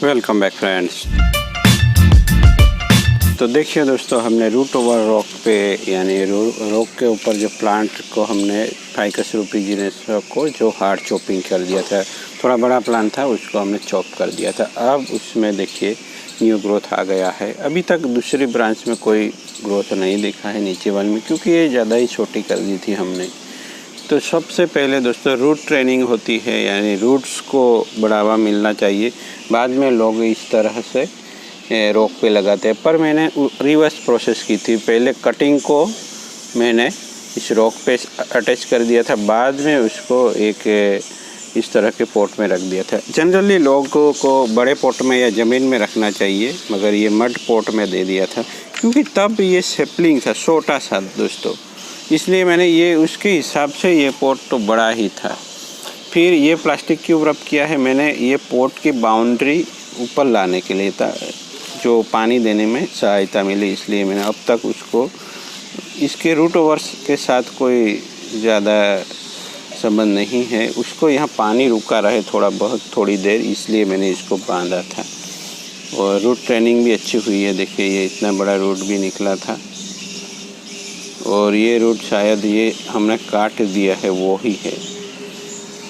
Welcome back friends. तो देखिए दोस्तों, हमने रूट ओवर रॉक पे यानी रॉक के ऊपर जो प्लांट को हमने फाइकस रूफिजीनेस को जो हार्ड चॉपिंग कर दिया था, थोड़ा बड़ा प्लांट था उसको हमने चॉप कर दिया था। अब उसमें देखिए न्यू ग्रोथ आ गया है। अभी तक दूसरी ब्रांच में कोई ग्रोथ नहीं दिखा है नीचे वाले में, क्योंकि ये ज़्यादा ही छोटी कर दी थी हमने। तो सबसे पहले दोस्तों रूट ट्रेनिंग होती है, यानी रूट्स को बढ़ावा मिलना चाहिए। बाद में लोग इस तरह से रॉक पे लगाते हैं, पर मैंने रिवर्स प्रोसेस की थी। पहले कटिंग को मैंने इस रॉक पे अटैच कर दिया था, बाद में उसको एक इस तरह के पॉट में रख दिया था। जनरली लोगों को बड़े पॉट में या ज़मीन में रखना चाहिए, मगर ये मड पॉट में दे दिया था क्योंकि तब ये सेपलिंग था छोटा सा दोस्तों, इसलिए मैंने ये उसके हिसाब से ये पॉट तो बड़ा ही था। फिर ये प्लास्टिक क्यों रब किया है मैंने, ये पॉट की बाउंड्री ऊपर लाने के लिए था, जो पानी देने में सहायता मिली, इसलिए मैंने अब तक उसको इसके रूट ओवर्स के साथ कोई ज़्यादा संबंध नहीं है। उसको यहाँ पानी रुका रहे थोड़ा बहुत थोड़ी देर, इसलिए मैंने इसको बांधा था। और रूट ट्रेनिंग भी अच्छी हुई है। देखिए ये इतना बड़ा रूट भी निकला था, और ये रूट शायद ये हमने काट दिया है वो ही है।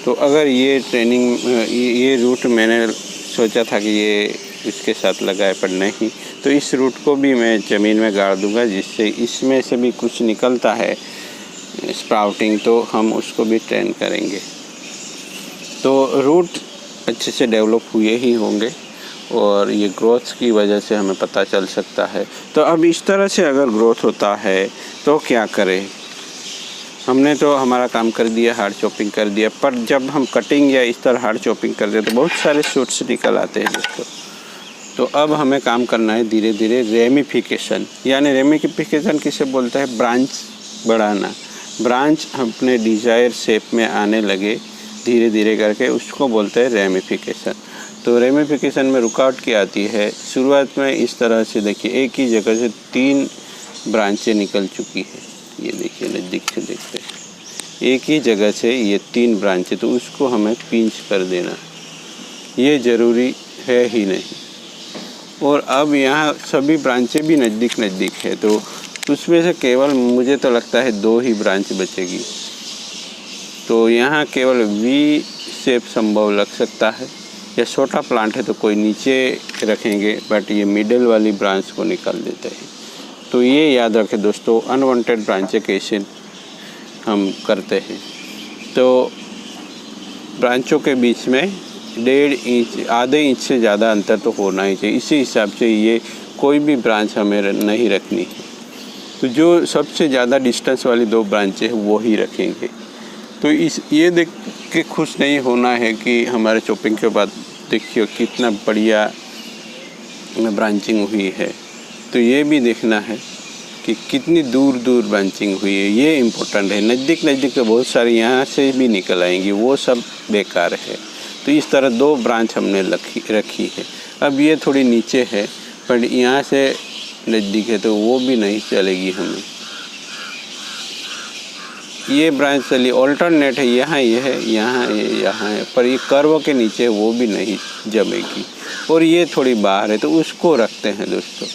तो अगर ये ट्रेनिंग ये रूट मैंने सोचा था कि ये इसके साथ लगाए, पर नहीं, तो इस रूट को भी मैं ज़मीन में गाड़ दूंगा, जिससे इसमें से भी कुछ निकलता है स्प्राउटिंग, तो हम उसको भी ट्रेन करेंगे। तो रूट अच्छे से डेवलप हुए ही होंगे, और ये ग्रोथ की वजह से हमें पता चल सकता है। तो अब इस तरह से अगर ग्रोथ होता है तो क्या करें। हमने तो हमारा काम कर दिया, हार्ड चॉपिंग कर दिया, पर जब हम कटिंग या इस तरह हार्ड चॉपिंग करते हैं तो बहुत सारे शूट्स निकल आते हैं दोस्तों। तो अब हमें काम करना है धीरे धीरे रेमिफिकेशन, यानी रेमिफिकेशन किसे बोलते हैं, ब्रांच बढ़ाना। ब्रांच अपने डिज़ायर शेप में आने लगे धीरे धीरे करके, उसको बोलते हैं रेमिफिकेशन। तो रेमिफिकेशन में रुकावट क्या आती है, शुरुआत में इस तरह से देखिए एक ही जगह से 3 ब्रांचें निकल चुकी है। ये देखिए नज़दीक से देखते हैं, एक ही जगह से ये 3 ब्रांचें, तो उसको हमें पिंच कर देना, ये ज़रूरी है ही नहीं। और अब यहाँ सभी ब्रांचें भी नज़दीक नज़दीक है, तो उसमें से केवल मुझे तो लगता है 2 ही ब्रांच बचेगी। तो यहाँ केवल वी शेप संभव लग सकता है, या छोटा प्लांट है तो कोई नीचे रखेंगे, बट ये मिडल वाली ब्रांच को निकाल देते हैं। तो ये याद रखें दोस्तों, अनवांटेड ब्रांचें कैसे हम करते हैं। तो ब्रांचों के बीच में 1.5 इंच आधे इंच से ज़्यादा अंतर तो होना ही चाहिए। इसी हिसाब से ये कोई भी ब्रांच हमें नहीं रखनी है। तो जो सबसे ज़्यादा डिस्टेंस वाली 2 ब्रांचें हैं वो ही रखेंगे। तो ये देख के खुश नहीं होना है कि हमारे चॉपिंग के बाद देखिए कितना बढ़िया ब्रांचिंग हुई है। तो ये भी देखना है कि कितनी दूर दूर ब्रांचिंग हुई है, ये इम्पोर्टेंट है। नज़दीक नज़दीक तो बहुत सारी यहाँ से भी निकल आएंगी, वो सब बेकार है। तो इस तरह 2 ब्रांच हमने रखी है। अब ये थोड़ी नीचे है, पर यहाँ से नज़दीक है तो वो भी नहीं चलेगी हमें। ये ब्रांच चली ऑल्टरनेट है, यहाँ ये है, यहाँ है, यहाँ है, पर ये कर्व के नीचे वो भी नहीं जमेगी। और ये थोड़ी बाहर है, तो उसको रखते हैं दोस्तों,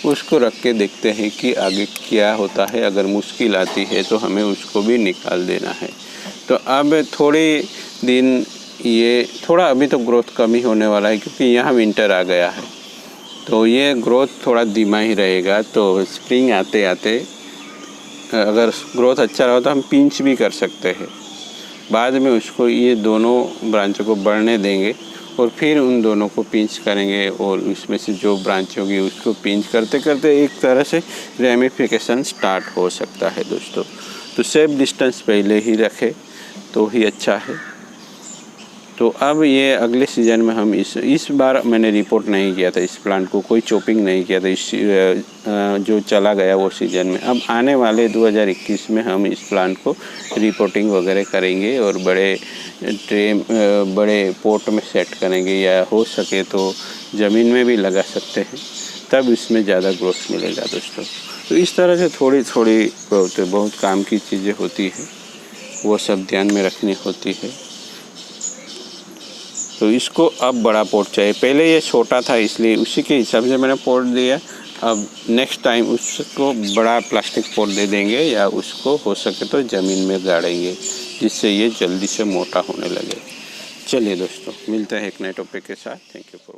उसको रख के देखते हैं कि आगे क्या होता है। अगर मुश्किल आती है तो हमें उसको भी निकाल देना है। तो अब थोड़े दिन ये थोड़ा अभी तो ग्रोथ कम ही होने वाला है, क्योंकि यहाँ विंटर आ गया है, तो ये ग्रोथ थोड़ा धीमा ही रहेगा। तो स्प्रिंग आते आते अगर ग्रोथ अच्छा रहा तो हम पिंच भी कर सकते हैं। बाद में उसको ये दोनों ब्रांचों को बढ़ने देंगे, और फिर उन दोनों को पिंच करेंगे, और उसमें से जो ब्रांच होगी उसको पिंच करते करते एक तरह से रेमिफिकेशन स्टार्ट हो सकता है दोस्तों। तो सेफ डिस्टेंस पहले ही रखें तो ही अच्छा है। तो अब ये अगले सीज़न में हम इस बार मैंने रिपोर्ट नहीं किया था, इस प्लांट को कोई चॉपिंग नहीं किया था इस जो चला गया वो सीज़न में। अब आने वाले 2021 में हम इस प्लांट को रिपोर्टिंग वगैरह करेंगे, और बड़े पोट में सेट करेंगे, या हो सके तो ज़मीन में भी लगा सकते हैं, तब इसमें ज़्यादा ग्रोथ मिलेगा दोस्तों। तो इस तरह से थोड़ी थोड़ी बहुत काम की चीज़ें होती हैं, वो सब ध्यान में रखनी होती है। तो इसको अब बड़ा पॉट चाहिए। पहले ये छोटा था इसलिए उसी के हिसाब से मैंने पॉट दिया। अब नेक्स्ट टाइम उसको बड़ा प्लास्टिक पॉट दे देंगे या उसको हो सके तो ज़मीन में गाड़ेंगे जिससे ये जल्दी से मोटा होने लगे। चलिए दोस्तों, मिलते हैं एक नए टॉपिक के साथ। Thank you for